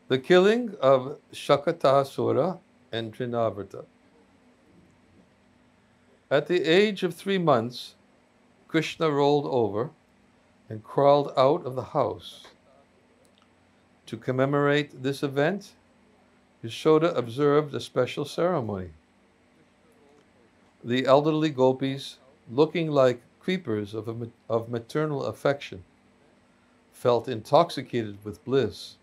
The killing of Shakatasura and Trinavrata. At the age of 3 months, Krishna rolled over and crawled out of the house. To commemorate this event, Yashoda observed a special ceremony. The elderly gopis, looking like creepers of maternal affection, felt intoxicated with bliss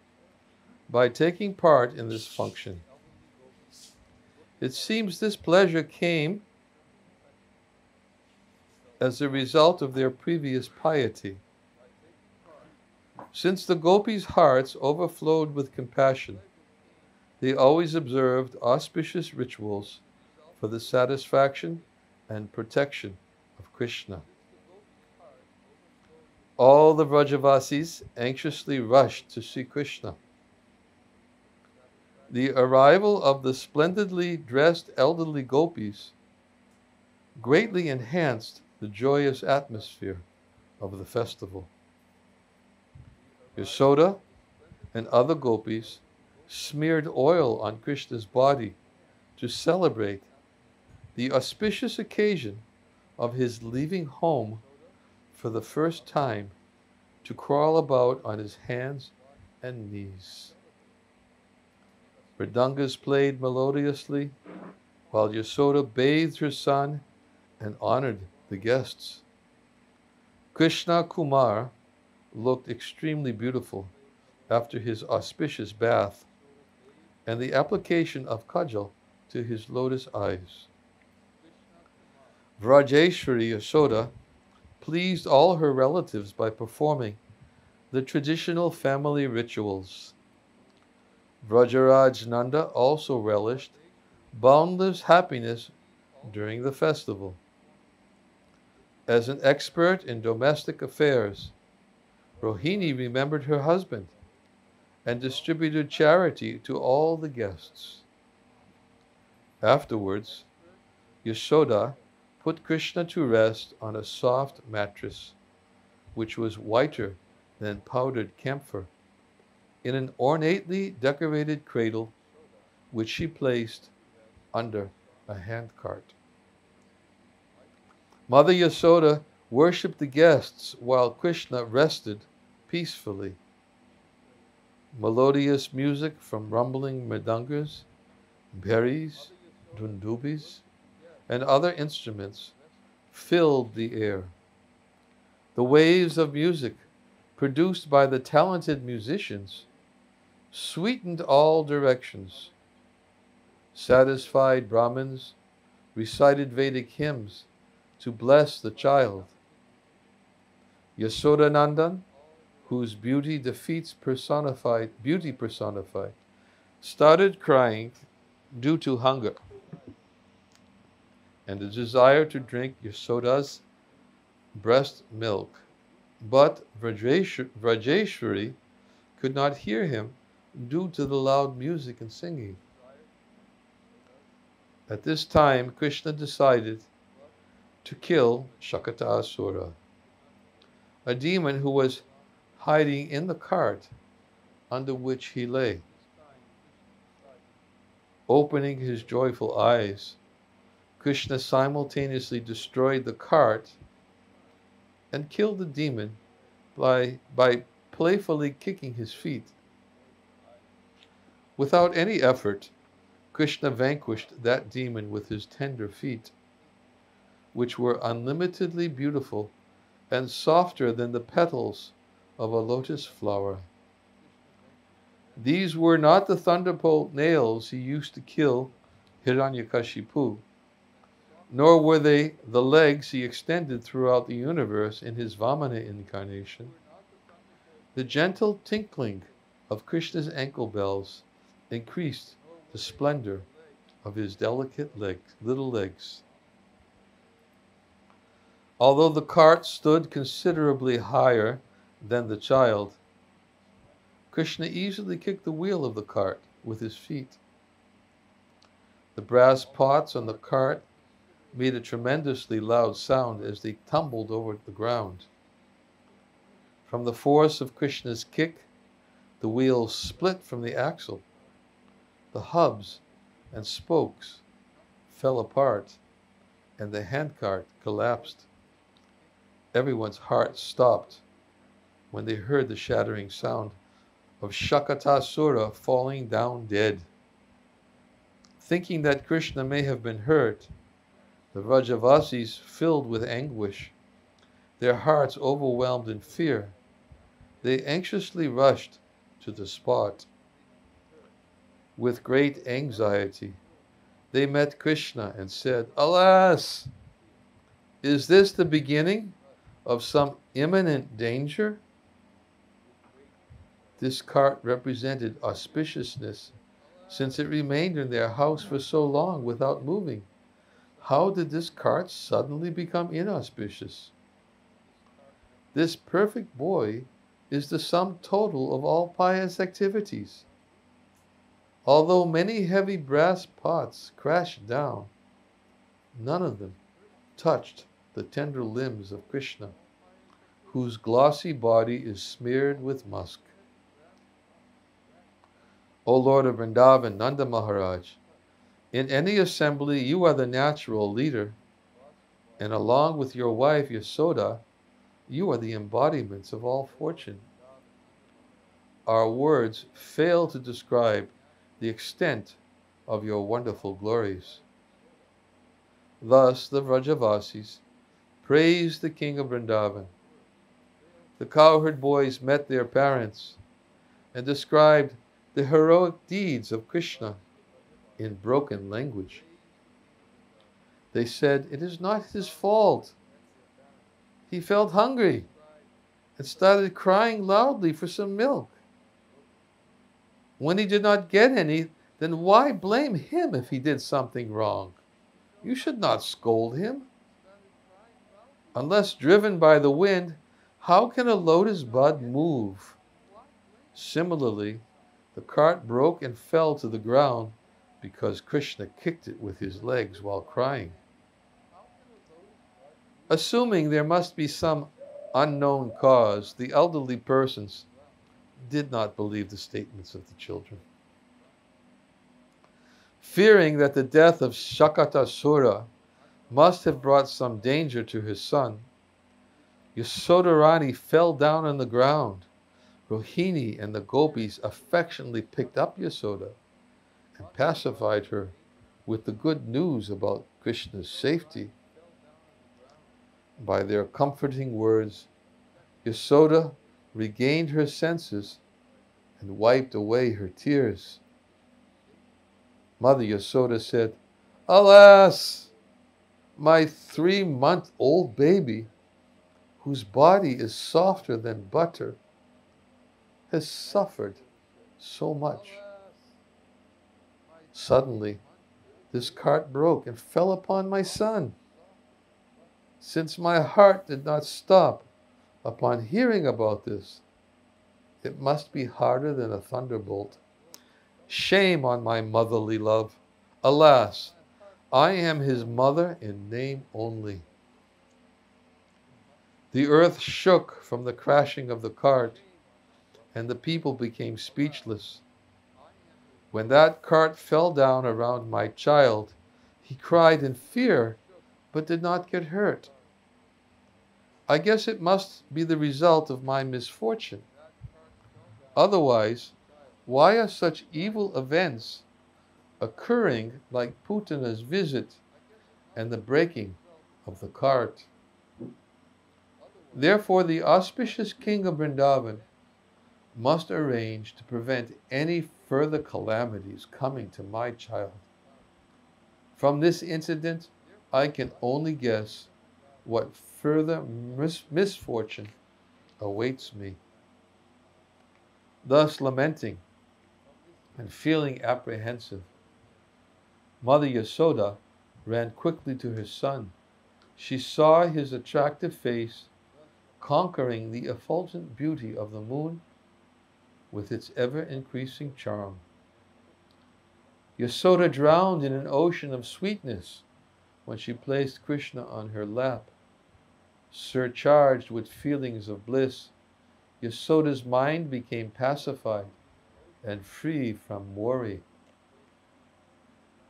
by taking part in this function. It seems this pleasure came as a result of their previous piety. Since the gopis' hearts overflowed with compassion, they always observed auspicious rituals for the satisfaction and protection of Krishna. All the Vrajavasis anxiously rushed to see Krishna. The arrival of the splendidly dressed elderly gopis greatly enhanced the joyous atmosphere of the festival. Yashoda and other gopis smeared oil on Krishna's body to celebrate the auspicious occasion of his leaving home for the first time to crawl about on his hands and knees. Mridangas played melodiously while Yashoda bathed her son and honored the guests. Krishna Kumar looked extremely beautiful after his auspicious bath and the application of kajal to his lotus eyes. Vrajeshwari Yashoda pleased all her relatives by performing the traditional family rituals. Vrajaraj Nanda also relished boundless happiness during the festival. As an expert in domestic affairs, Rohini remembered her husband and distributed charity to all the guests. Afterwards, Yashoda put Krishna to rest on a soft mattress, which was whiter than powdered camphor, in an ornately decorated cradle, which she placed under a handcart. Mother Yashoda worshipped the guests while Krishna rested peacefully. Melodious music from rumbling mridangas, bheris, dundubis, and other instruments filled the air. The waves of music produced by the talented musicians sweetened all directions. Satisfied Brahmins recited Vedic hymns to bless the child. Yasodanandan, whose beauty personified, started crying due to hunger and the desire to drink Yasoda's breast milk. But Vrajeshwari could not hear him due to the loud music and singing. At this time, Krishna decided to kill Shakatasura, a demon who was hiding in the cart under which he lay. Opening his joyful eyes, Krishna simultaneously destroyed the cart and killed the demon by playfully kicking his feet. Without any effort, Krishna vanquished that demon with his tender feet, which were unlimitedly beautiful and softer than the petals of a lotus flower. These were not the thunderbolt nails he used to kill Hiranyakashipu, nor were they the legs he extended throughout the universe in his Vamana incarnation. The gentle tinkling of Krishna's ankle bells increased the splendor of his delicate little legs. Although the cart stood considerably higher than the child, Krishna easily kicked the wheel of the cart with his feet. The brass pots on the cart made a tremendously loud sound as they tumbled over the ground. From the force of Krishna's kick, The wheels split from the axle. The hubs and spokes fell apart, and the handcart collapsed. Everyone's heart stopped when they heard the shattering sound of Shakatasura falling down dead. Thinking that Krishna may have been hurt, the Vrajavasis, filled with anguish, their hearts overwhelmed in fear, they anxiously rushed to the spot. With great anxiety, they met Krishna and said, "Alas! Is this the beginning of some imminent danger?" This cart represented auspiciousness, since it remained in their house for so long without moving. How did this cart suddenly become inauspicious? This perfect boy is the sum total of all pious activities. Although many heavy brass pots crashed down, none of them touched the tender limbs of Krishna, whose glossy body is smeared with musk. O Lord of Vrindavan, Nanda Maharaj, in any assembly you are the natural leader, and along with your wife Yasoda, you are the embodiments of all fortune. Our words fail to describe the extent of your wonderful glories. Thus the Vrajavasis praised the king of Vrindavan. The cowherd boys met their parents and described the heroic deeds of Krishna in broken language. They said, "It is not his fault. He felt hungry and started crying loudly for some milk. When he did not get any, then why blame him if he did something wrong? You should not scold him. Unless driven by the wind, how can a lotus bud move?" Similarly, the cart broke and fell to the ground because Krishna kicked it with his legs while crying. Assuming there must be some unknown cause, the elderly persons did not believe the statements of the children. Fearing that the death of Shakatasura must have brought some danger to his son, Yasodarani fell down on the ground. Rohini and the gopis affectionately picked up Yasoda and pacified her with the good news about Krishna's safety. By their comforting words, Yasoda regained her senses and wiped away her tears. Mother Yasoda said, "Alas, my 3-month-old baby, whose body is softer than butter, has suffered so much." Suddenly, this cart broke and fell upon my son. Since my heart did not stop upon hearing about this, it must be harder than a thunderbolt. Shame on my motherly love. Alas, I am his mother in name only. The earth shook from the crashing of the cart, and the people became speechless. When that cart fell down around my child, he cried in fear, but did not get hurt. I guess it must be the result of my misfortune. Otherwise, why are such evil events occurring like Putana's visit and the breaking of the cart? Therefore, the auspicious king of Vrindavan must arrange to prevent any further calamities coming to my child. From this incident, I can only guess what further misfortune awaits me. Thus lamenting and feeling apprehensive, Mother Yasoda ran quickly to her son. She saw his attractive face conquering the effulgent beauty of the moon with its ever-increasing charm. Yasoda drowned in an ocean of sweetness when she placed Krishna on her lap. Surcharged with feelings of bliss, Yasoda's mind became pacified and free from worry.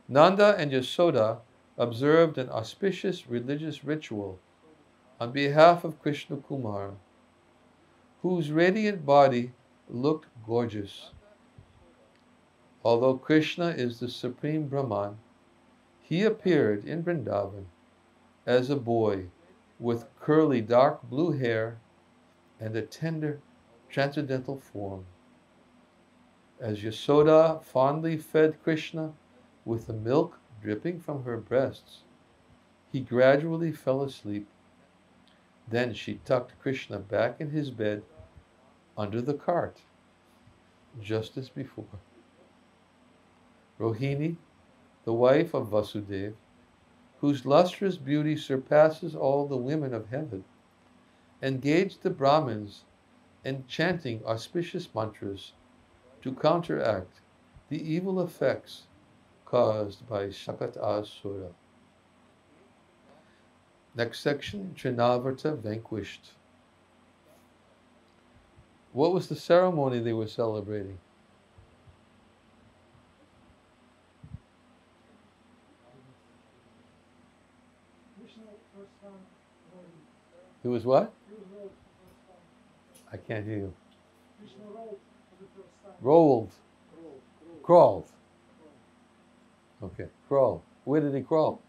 Nanda and Yasoda observed an auspicious religious ritual on behalf of Krishna Kumar, whose radiant body looked gorgeous. Although Krishna is the supreme Brahman, he appeared in Vrindavan as a boy with curly dark blue hair and a tender transcendental form. As Yasoda fondly fed Krishna with the milk dripping from her breasts, he gradually fell asleep. Then she tucked Krishna back in his bed under the cart, just as before. Rohini, the wife of Vasudeva, whose lustrous beauty surpasses all the women of heaven, engaged the Brahmins in chanting auspicious mantras to counteract the evil effects caused by Shakat Asura. Next section, Trinavarta vanquished. What was the ceremony they were celebrating? It was what? I can't hear you. Rolled. Crawled. Okay, crawl. Where did he crawl?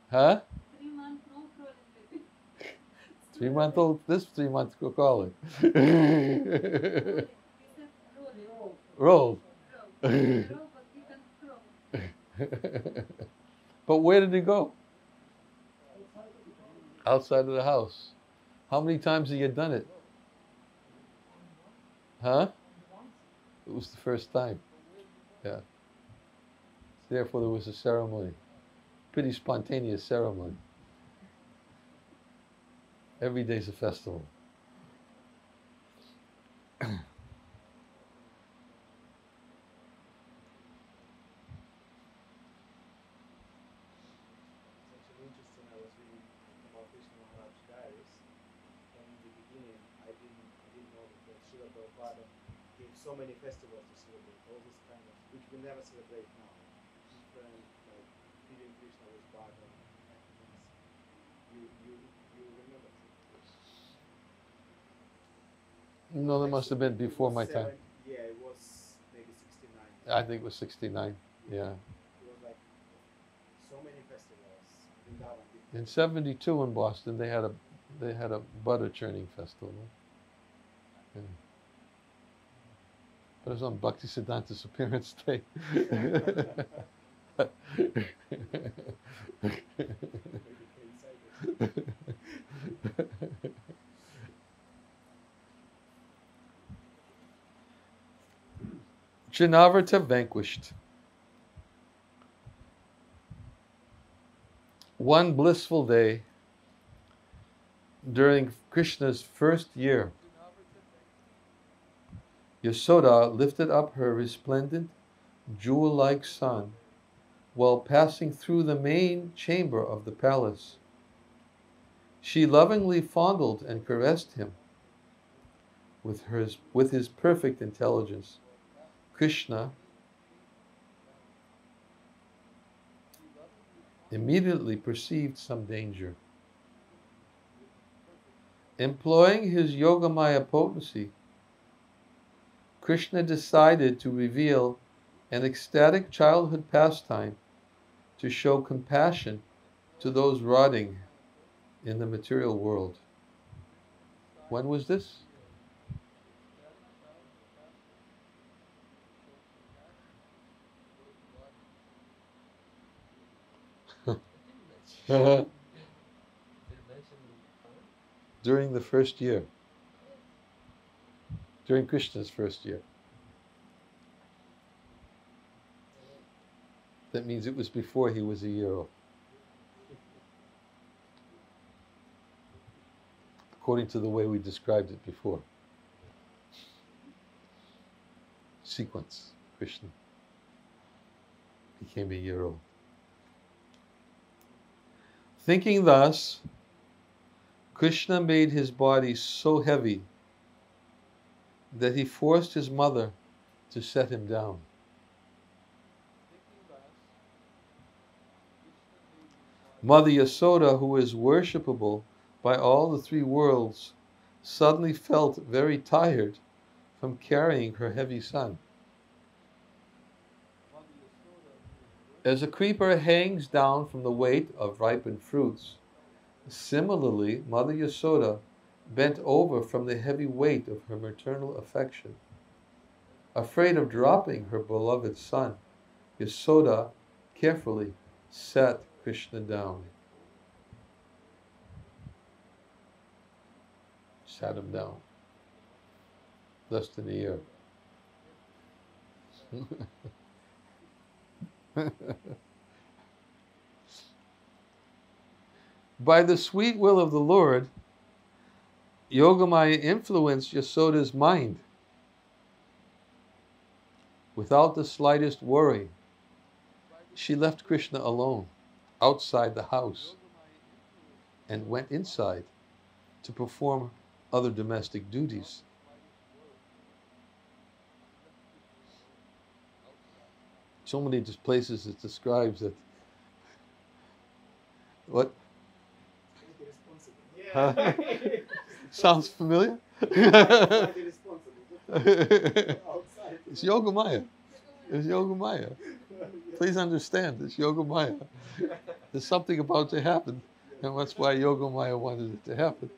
Huh? 3 months no crawling, baby. 3 month old, this 3 months crawling. He said Rolled. roll, but he can crawl. But where did he go? Outside of the house. How many times had you done it? Huh? It was the first time. Yeah. Therefore, there was a ceremony. Pretty spontaneous ceremony. Every day's a festival. So many festivals to celebrate, all this kind of, which we never celebrate now. Different, like, feeding Krishna with bottom and things. You remember? No, that must have been before my time. Yeah, it was maybe 69. I think it was 69, yeah. It was like so many festivals. In 72 in Boston, they had a butter churning festival. Yeah. But it was on Bhaktisiddhanta's appearance day. Trinavarta vanquished. One blissful day during Krishna's first year, Yasoda lifted up her resplendent, jewel-like son while passing through the main chamber of the palace. She lovingly fondled and caressed him with his perfect intelligence. Krishna immediately perceived some danger. Employing his Yogamaya potency, Krishna decided to reveal an ecstatic childhood pastime to show compassion to those rotting in the material world. When was this? During the first year. During Krishna's first year. That means it was before he was a year old. According to the way we described it before. Sequence. Krishna became a year old. Thinking thus, Krishna made his body so heavy that he forced his mother to set him down. Mother Yasoda, who is worshipable by all the three worlds, suddenly felt very tired from carrying her heavy son. As a creeper hangs down from the weight of ripened fruits, similarly, Mother Yasoda bent over from the heavy weight of her maternal affection. Afraid of dropping her beloved son, Yasoda carefully sat Krishna down. Sat him down. Less than a year. By the sweet will of the Lord, Yogamaya influenced Yasoda's mind without the slightest worry. She left Krishna alone outside the house and went inside to perform other domestic duties. So many places it describes that. What? Huh? Sounds familiar? It's Yogamaya. It's Yogamaya. Please understand, it's Yogamaya. There's something about to happen, and that's why Yogamaya wanted it to happen.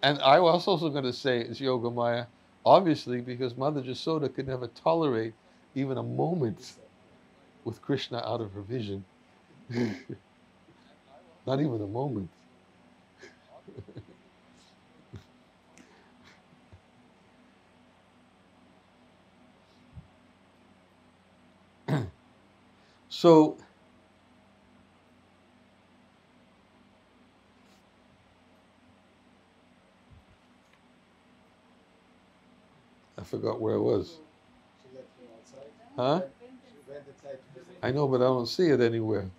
And I was also going to say it's Yogamaya, obviously, because Mother Yasoda could never tolerate even a moment with Krishna out of her vision. Not even a moment. So, I forgot where I was. Huh? I know, but I don't see it anywhere.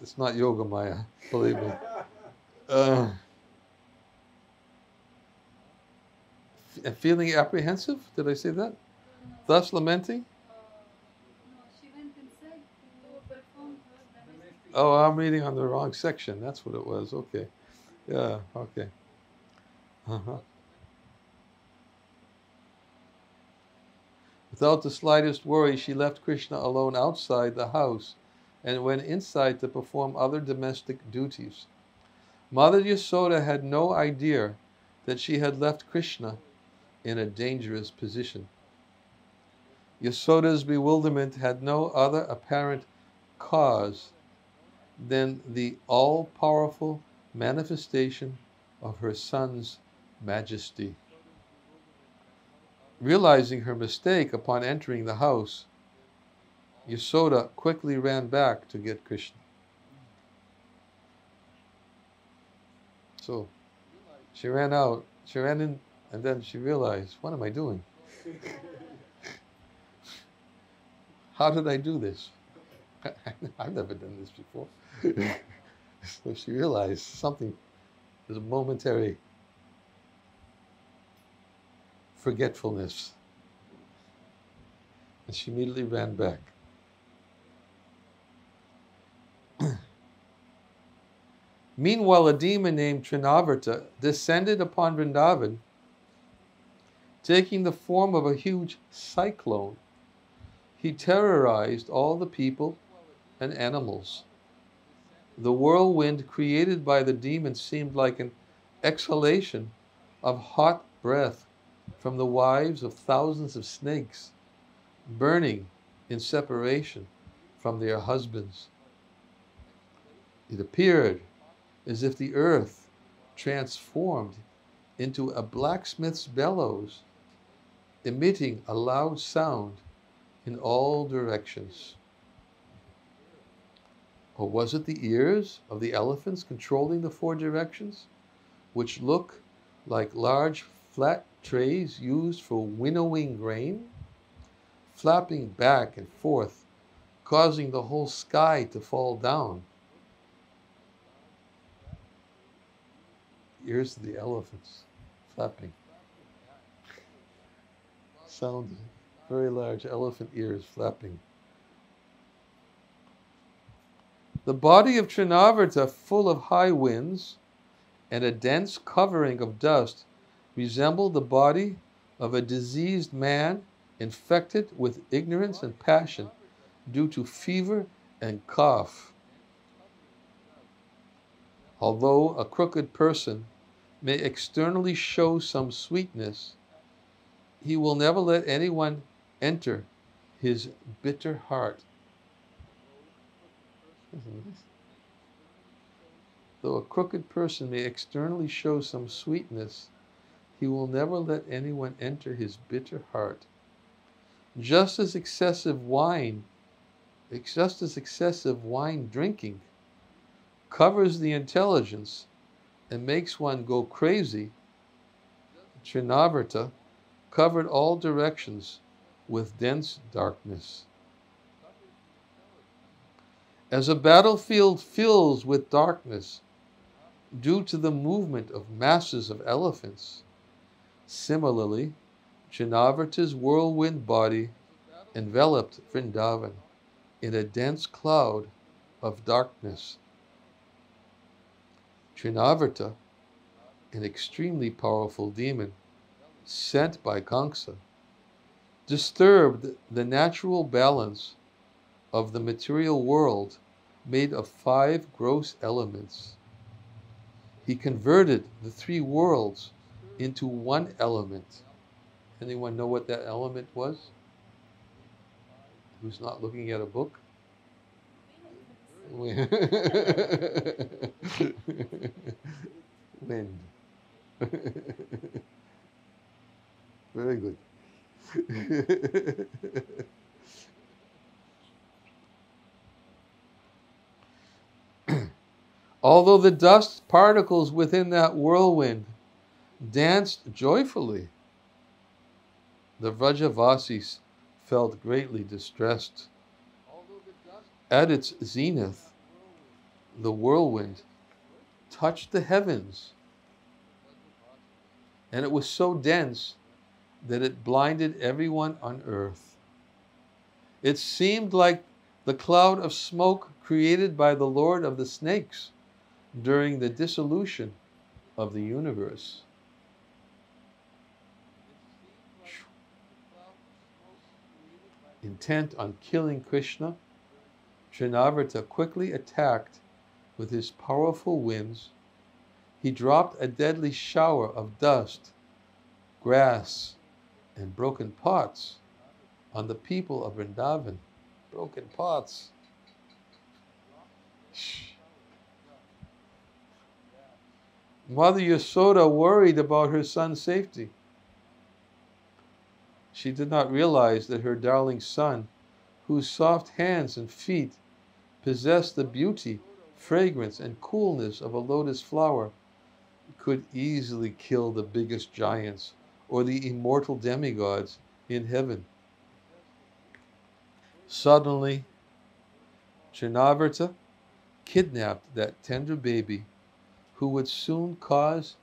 It's not Yogamaya, believe me. Feeling apprehensive? Did I say that? Thus lamenting? No, she went inside to perform her domestic. Oh, I'm reading on the wrong section. That's what it was. Okay. Yeah, okay. Uh-huh. Without the slightest worry, she left Krishna alone outside the house and went inside to perform other domestic duties. Mother Yasoda had no idea that she had left Krishna in a dangerous position. Yasoda's bewilderment had no other apparent cause than the all-powerful manifestation of her son's majesty. Realizing her mistake upon entering the house, Yasoda quickly ran back to get Krishna. So she ran out, she ran in, and then she realized, what am I doing? How did I do this? I've never done this before. So she realized something, there's a momentary forgetfulness. And she immediately ran back. Meanwhile, a demon named Trinavarta descended upon Vrindavan, taking the form of a huge cyclone. He terrorized all the people and animals. The whirlwind created by the demon seemed like an exhalation of hot breath from the wives of thousands of snakes, burning in separation from their husbands. It appeared as if the earth transformed into a blacksmith's bellows, emitting a loud sound in all directions. Or was it the ears of the elephants controlling the four directions, which look like large flat trays used for winnowing grain, flapping back and forth, causing the whole sky to fall down? ears of the elephants flapping. Sound, very large elephant ears flapping. The body of Trinavarta, full of high winds and a dense covering of dust, resembled the body of a diseased man infected with ignorance and passion due to fever and cough. Although a crooked person may externally show some sweetness, he will never let anyone enter his bitter heart. Though a crooked person may externally show some sweetness, he will never let anyone enter his bitter heart. Just as excessive wine drinking covers the intelligence and makes one go crazy, Trinavarta covered all directions with dense darkness. As a battlefield fills with darkness due to the movement of masses of elephants, similarly, Trinavarta's whirlwind body enveloped Vrindavan in a dense cloud of darkness. Trinavarta, an extremely powerful demon sent by Kamsa, disturbed the natural balance of the material world made of 5 gross elements. He converted the 3 worlds into one element. Anyone know what that element was? Who's not looking at a book? Wind. Very good. Although the dust particles within that whirlwind danced joyfully, the Vrajavasis felt greatly distressed. At its zenith, the whirlwind touched the heavens, and it was so dense that it blinded everyone on earth. It seemed like the cloud of smoke created by the Lord of the Snakes during the dissolution of the universe. Intent on killing Krishna, Trinavarta quickly attacked with his powerful winds. He dropped a deadly shower of dust, grass, and broken pots on the people of Vrindavan. Broken pots. Mother Yasoda worried about her son's safety. She did not realize that her darling son, whose soft hands and feet possessed the beauty, fragrance, and coolness of a lotus flower, could easily kill the biggest giants or the immortal demigods in heaven. Suddenly, Trinavarta kidnapped that tender baby who would soon cause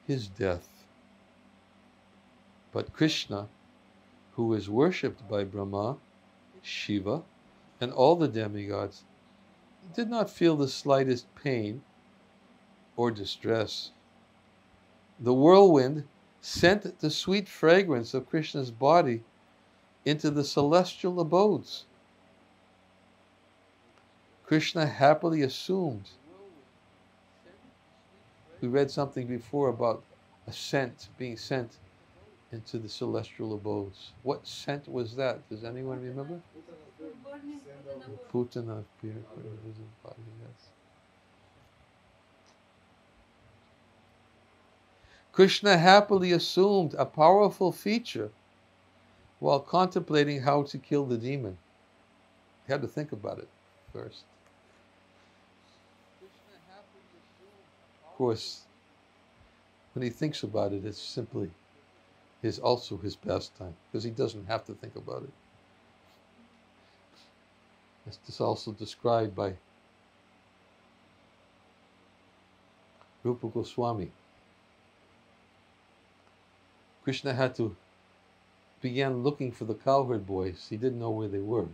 his death. But Krishna, who is worshipped by Brahma, Shiva, and all the demigods, did not feel the slightest pain or distress. The whirlwind sent the sweet fragrance of Krishna's body into the celestial abodes. Krishna happily assumed. We read something before about a scent being sent into the celestial abodes. What scent was that? Does anyone remember? Putana, yes. Krishna happily assumed a powerful feature while contemplating how to kill the demon. He had to think about it first. Of course, when he thinks about it, it's simply also his pastime, because he doesn't have to think about it. This is also described by Rupa Goswami. Krishna had to began looking for the cowherd boys. He didn't know where they were.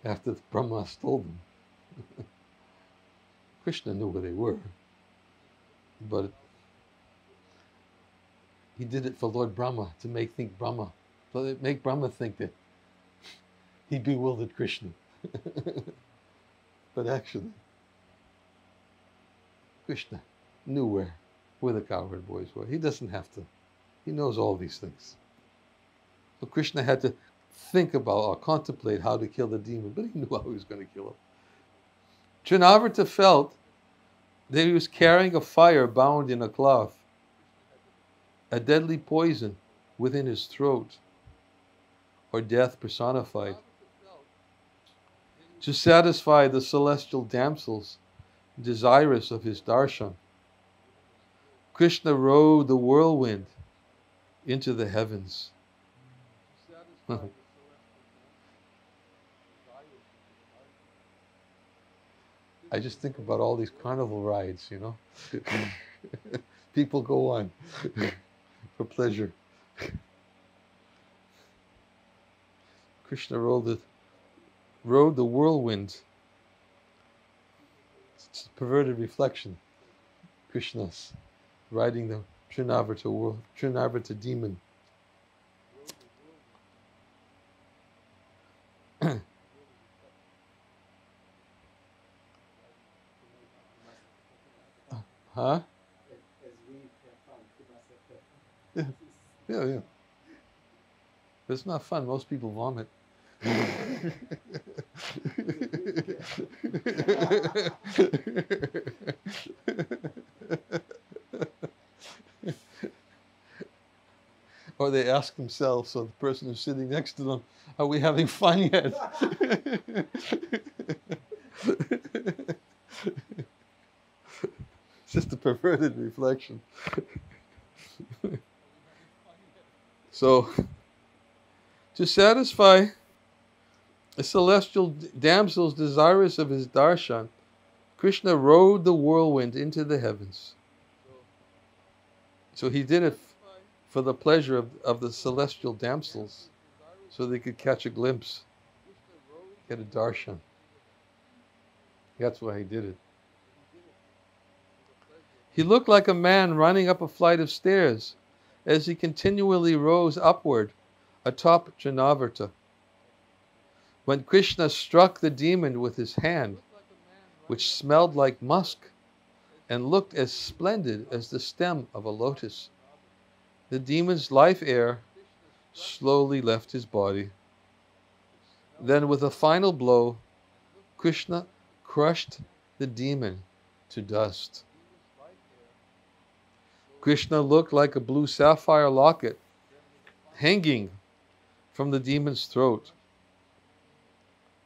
After Brahma stole them. Krishna knew where they were. But he did it for Lord Brahma to make Brahma think that he bewildered Krishna. But actually, Krishna knew where the cowherd boys were. He doesn't have to. He knows all these things. So Krishna had to think about or contemplate how to kill the demon, but he knew how he was going to kill him. Trinavarta felt that he was carrying a fire bound in a cloth, a deadly poison within his throat, or death personified. To satisfy the celestial damsels desirous of his darshan, Krishna rode the whirlwind into the heavens. I just think about all these carnival rides, you know. People go on for pleasure. Krishna rode the whirlwind. It's a perverted reflection. Krishna's riding the Trinavarta demon. Huh? As we have fun, he must have fun. Yeah. But it's not fun. Most people vomit. Or they ask themselves, or the person who's sitting next to them, are we having fun yet? It's just a perverted reflection. So, to satisfy a celestial damsels desirous of his darshan, Krishna rode the whirlwind into the heavens. So he did it for the pleasure of the celestial damsels, so they could catch a glimpse, get a darshan. That's why he did it. He looked like a man running up a flight of stairs as he continually rose upward atop Trinavarta. When Krishna struck the demon with his hand, which smelled like musk and looked as splendid as the stem of a lotus, the demon's life air slowly left his body. Then with a final blow, Krishna crushed the demon to dust. Krishna looked like a blue sapphire locket hanging from the demon's throat.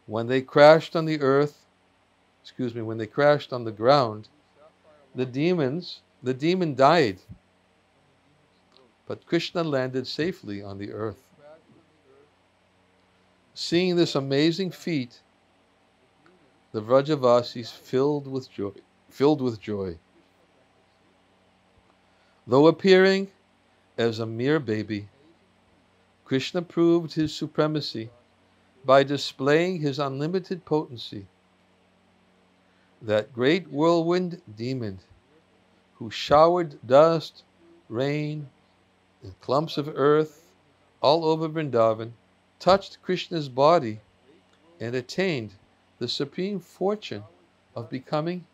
When they crashed on the ground, the demon died. But Krishna landed safely on the earth. Seeing this amazing feat, the Vrajavasis filled with joy. Though appearing as a mere baby, Krishna proved his supremacy by displaying his unlimited potency. That great whirlwind demon, who showered dust, rain, and clumps of earth all over Vrindavan, touched Krishna's body and attained the supreme fortune of becoming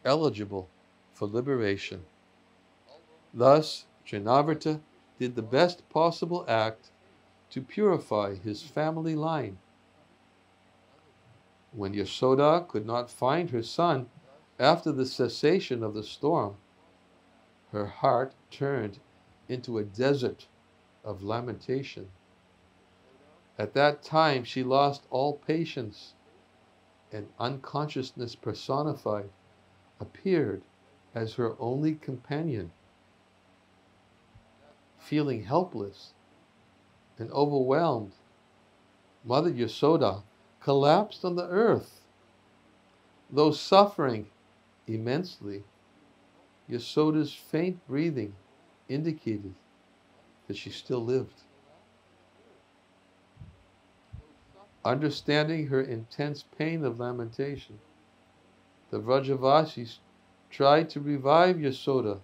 eligible for liberation. Thus, Trinavarta did the best possible act to purify his family line. When Yasoda could not find her son after the cessation of the storm, her heart turned into a desert of lamentation. At that time, she lost all patience, and unconsciousness personified appeared as her only companion. Feeling helpless and overwhelmed, Mother Yasoda collapsed on the earth. Though suffering immensely, Yasoda's faint breathing indicated that she still lived. Understanding her intense pain of lamentation, the Vrajavasis tried to revive Yasoda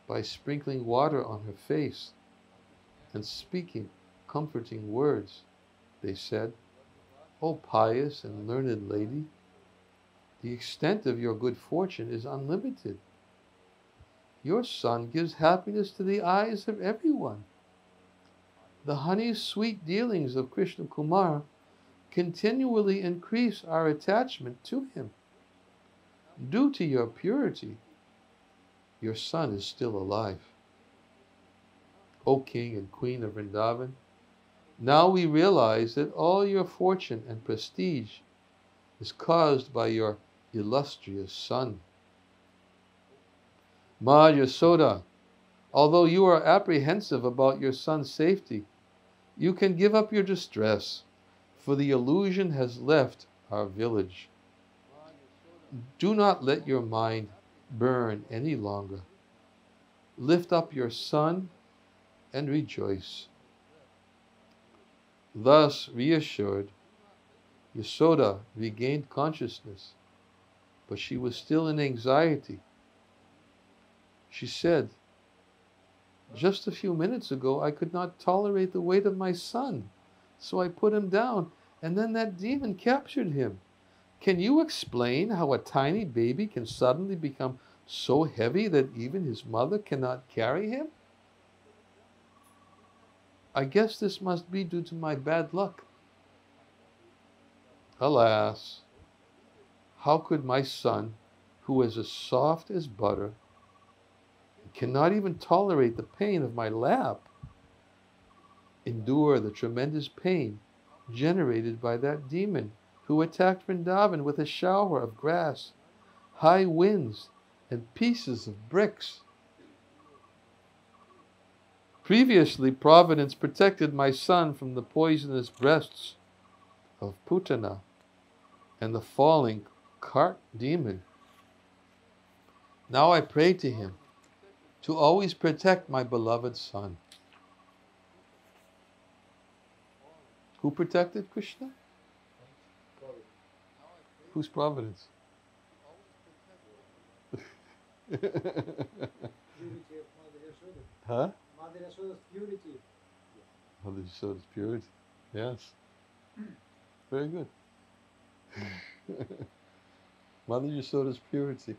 by sprinkling water on her face and speaking comforting words. They said, "O pious and learned lady, the extent of your good fortune is unlimited. Your son gives happiness to the eyes of everyone. The honey-sweet dealings of Krishna Kumar continually increase our attachment to him. Due to your purity, your son is still alive. O King and Queen of Vrindavan, now we realize that all your fortune and prestige is caused by your illustrious son. Ma Yasoda, although you are apprehensive about your son's safety, you can give up your distress, for the illusion has left our village. Do not let your mind burn any longer. Lift up your son and rejoice." Thus reassured, Yasoda regained consciousness, but she was still in anxiety. She said, "Just a few minutes ago I could not tolerate the weight of my son, so I put him down, and then that demon captured him. Can you explain how a tiny baby can suddenly become so heavy that even his mother cannot carry him? I guess this must be due to my bad luck." Alas, how could my son, who is as soft as butter, cannot even tolerate the pain of my lap, endure the tremendous pain generated by that demon who attacked Vrindavan with a shower of grass, high winds, and pieces of bricks? Previously, Providence protected my son from the poisonous breasts of Putana and the falling cart demon. Now I pray to him to always protect my beloved son. Who protected Krishna? Who's Providence? Purity of Mother Yashoda. Huh? Mother Yashoda's purity. Mother Yashoda's purity. Yes. Very good. Mother Yashoda's purity.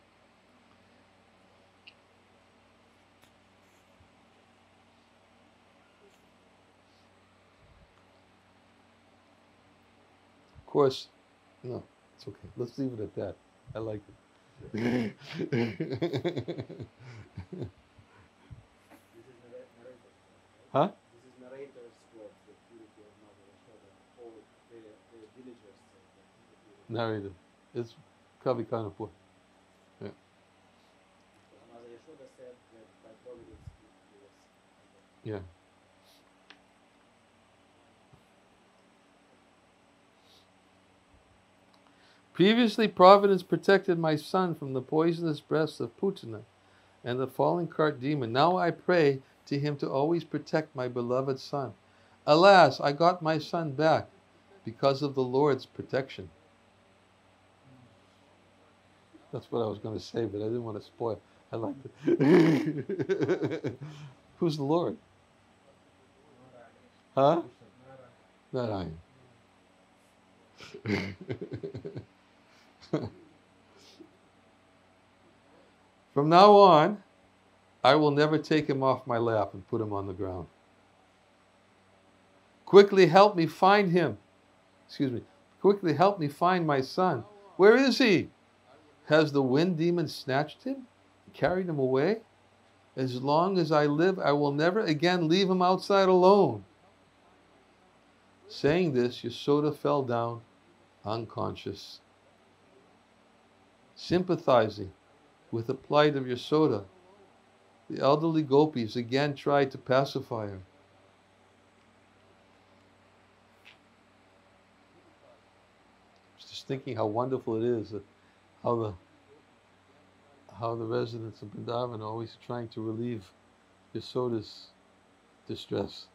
Of course, no, it's okay. Let's leave it at that. I like it. This is narrator's quote, right? Huh? This is narrator's quote, the purity of Mother Yashoda. All the villagers say that the purity. Narrated. It's Kavi Kanapur. Yeah. Because Mother Yashoda said that by Providence he was. Yeah. Previously, Providence protected my son from the poisonous breaths of Putana and the falling cart demon. Now I pray to him to always protect my beloved son. Alas, I got my son back because of the Lord's protection. That's what I was going to say, but I didn't want to spoil. I liked it. Who's the Lord? Huh? Narayan. From now on, I will never take him off my lap and put him on the ground. Quickly help me find him. Quickly help me find my son. Where is he? Has the wind demon snatched him, carried him away? As long as I live, I will never again leave him outside alone. Saying this, Yasoda fell down unconscious. Sympathizing with the plight of Yasoda, the elderly gopis again tried to pacify her. I was just thinking how wonderful it is that how the residents of Vrindavan are always trying to relieve Yasoda's distress.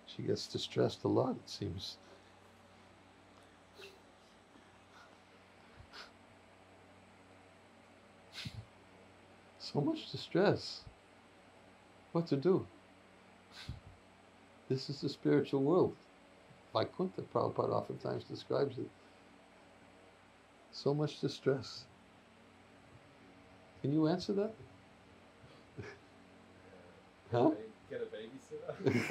She gets distressed a lot, it seems. So much distress. What to do? This is the spiritual world. Vaikuntha, Prabhupada oftentimes describes it. So much distress. Can you answer that? Huh? Get a babysitter.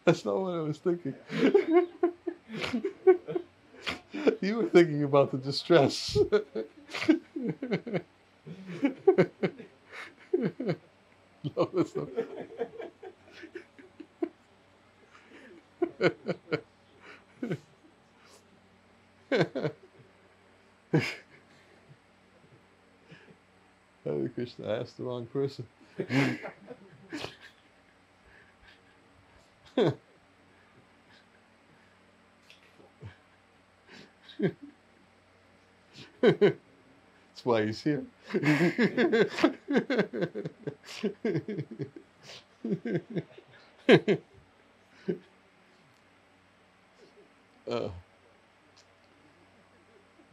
That's not what I was thinking. You were thinking about the distress. No, that's not. Hare Krishna, I asked the wrong person. That's why he's here.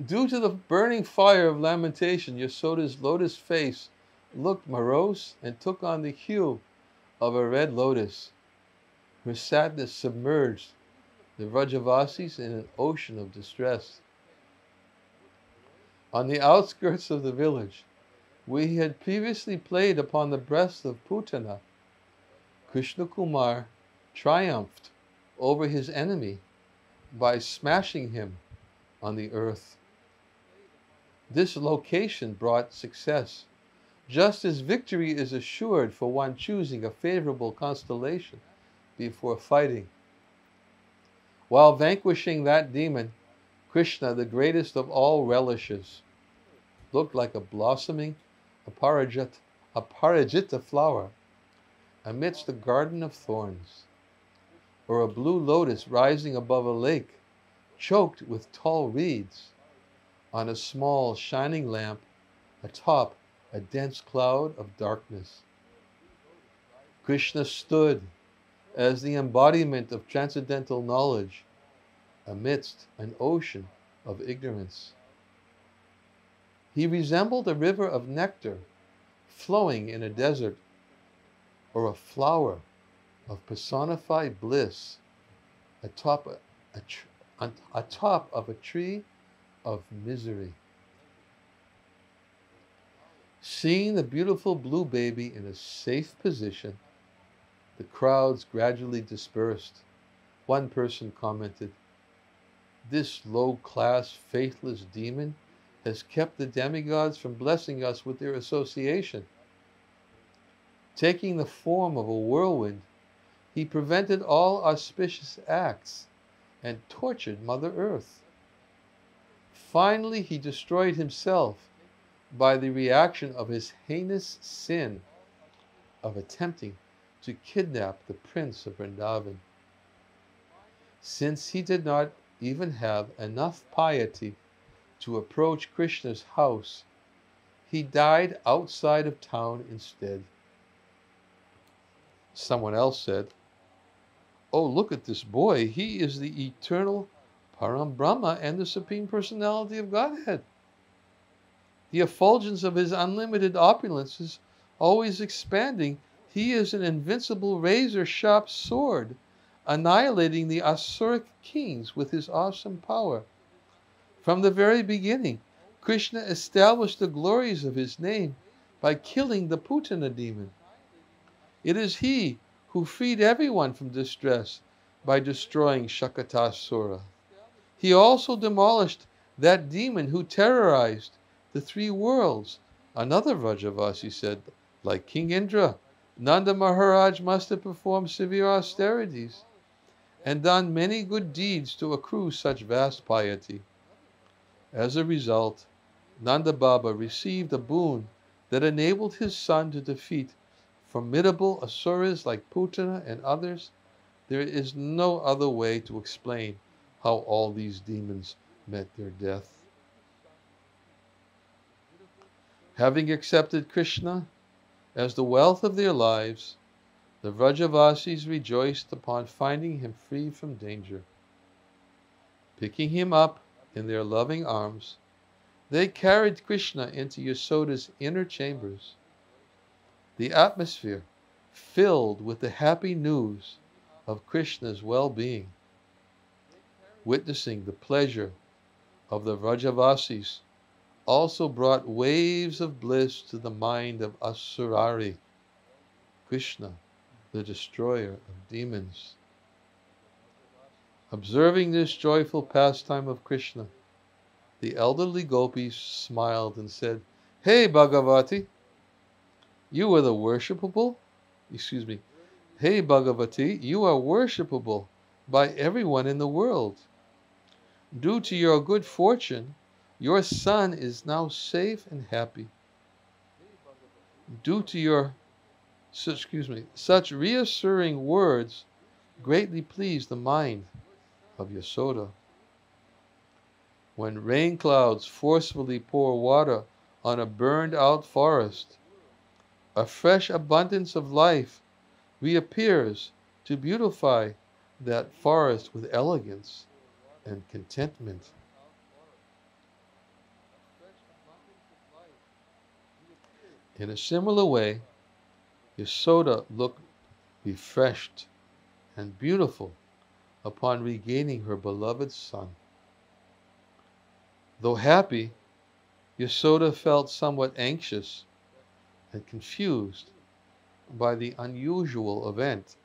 Due to the burning fire of lamentation, Yasoda's lotus face looked morose and took on the hue of a red lotus. Her sadness submerged the Vrajavasis in an ocean of distress. On the outskirts of the village, where he had previously played upon the breast of Putana, Krishna Kumar triumphed over his enemy by smashing him on the earth. This location brought success, just as victory is assured for one choosing a favorable constellation before fighting. While vanquishing that demon, Krishna, the greatest of all relishes, looked like a blossoming aparajita flower amidst a garden of thorns, or a blue lotus rising above a lake choked with tall reeds on a small shining lamp atop a dense cloud of darkness. Krishna stood as the embodiment of transcendental knowledge amidst an ocean of ignorance. He resembled a river of nectar flowing in a desert, or a flower of personified bliss atop of a tree of misery. Seeing the beautiful blue baby in a safe position, the crowds gradually dispersed. One person commented, "This low-class, faithless demon has kept the demigods from blessing us with their association. Taking the form of a whirlwind, he prevented all auspicious acts and tortured Mother Earth. Finally, he destroyed himself by the reaction of his heinous sin of attempting to kidnap the Prince of Vrindavan. Since he did not even have enough piety to approach Krishna's house, he died outside of town instead." Someone else said, "Oh, look at this boy. He is the eternal Param Brahma and the Supreme Personality of Godhead. The effulgence of his unlimited opulence is always expanding. He is an invincible razor-sharp sword, annihilating the Asuric kings with his awesome power. From the very beginning, Krishna established the glories of his name by killing the Putana demon. It is he who freed everyone from distress by destroying Shakatasura. He also demolished that demon who terrorized the three worlds." Another Vrajavasi said, "Like King Indra, Nanda Maharaj must have performed severe austerities and done many good deeds to accrue such vast piety. As a result, Nanda Baba received a boon that enabled his son to defeat formidable asuras like Putana and others There is no other way to explain how all these demons met their death. Having accepted Krishna as the wealth of their lives, the Vrajavasis rejoiced upon finding him free from danger. Picking him up in their loving arms, they carried Krishna into Yasoda's inner chambers. The atmosphere filled with the happy news of Krishna's well-being. Witnessing the pleasure of the Vrajavasis also brought waves of bliss to the mind of Asurari, Krishna, the destroyer of demons. Observing this joyful pastime of Krishna, the elderly gopis smiled and said, "Hey Bhagavati, you are the worshipable? Hey Bhagavati, you are worshipable by everyone in the world. Due to your good fortune, your son is now safe and happy. Due to your such reassuring words greatly pleased the mind of Yasoda. When rain clouds forcefully pour water on a burned out forest, a fresh abundance of life reappears to beautify that forest with elegance and contentment." In a similar way, Yasoda looked refreshed and beautiful upon regaining her beloved son. Though happy, Yasoda felt somewhat anxious and confused by the unusual event.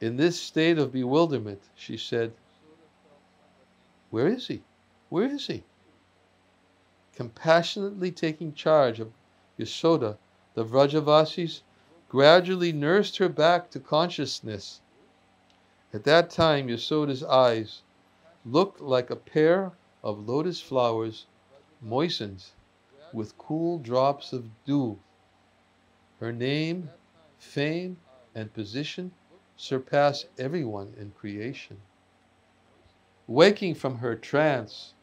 In this state of bewilderment, she said, "Where is he? Where is he?" Compassionately taking charge of Yasoda, the Vrajavasis gradually nursed her back to consciousness. At that time, Yasoda's eyes looked like a pair of lotus flowers moistened with cool drops of dew. Her name, fame, and position surpass everyone in creation. Waking from her trance,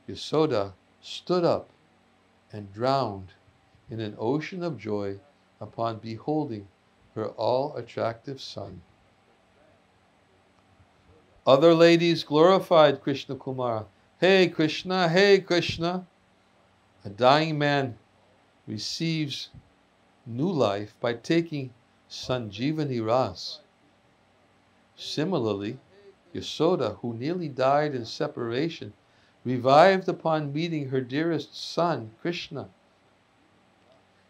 Yasoda stood up and drowned in an ocean of joy upon beholding her all-attractive son. Other ladies glorified Krishna Kumara. "Hey Krishna, hey Krishna." A dying man receives new life by taking Sanjivani Ras. Similarly, Yasoda, who nearly died in separation, revived upon meeting her dearest son, Krishna.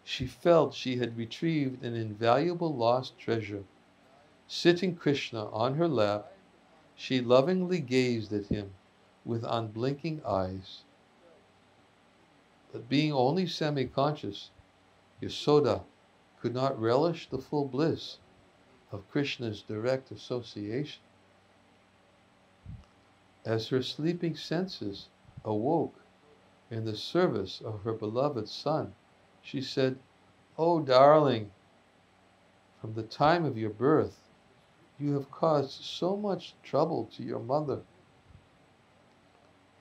She felt she had retrieved an invaluable lost treasure. Sitting Krishna on her lap, she lovingly gazed at him with unblinking eyes. But being only semi-conscious, Yasoda could not relish the full bliss of Krishna's direct association. As her sleeping senses awoke in the service of her beloved son, she said, "Oh darling, from the time of your birth, you have caused so much trouble to your mother.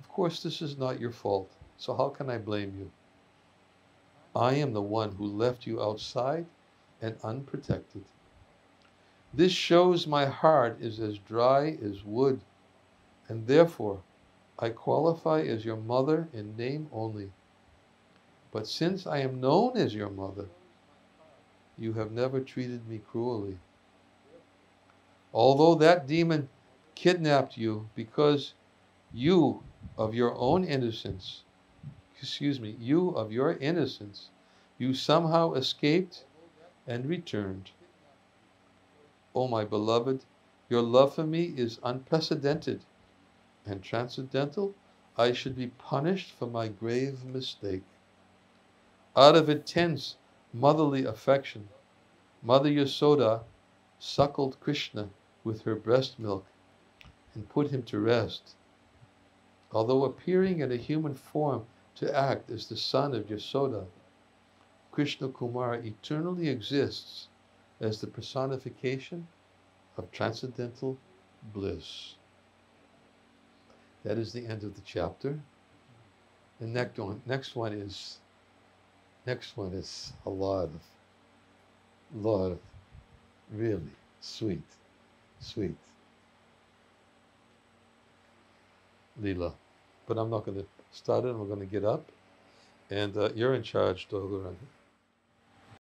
Of course, this is not your fault, so how can I blame you? I am the one who left you outside and unprotected. This shows my heart is as dry as wood, and therefore I qualify as your mother in name only. But since I am known as your mother, you have never treated me cruelly. Although that demon kidnapped you because you of your innocence, you somehow escaped and returned. Oh my beloved, your love for me is unprecedented and transcendental. I should be punished for my grave mistake." Out of intense motherly affection, Mother Yasoda suckled Krishna with her breast milk and put him to rest. Although appearing in a human form to act as the son of Yasoda, Krishna Kumara eternally exists as the personification of transcendental bliss. That is the end of the chapter. The next one is a lot of really sweet Leela. But I'm not going to start it. I'm going to get up. And you're in charge, Doguranga.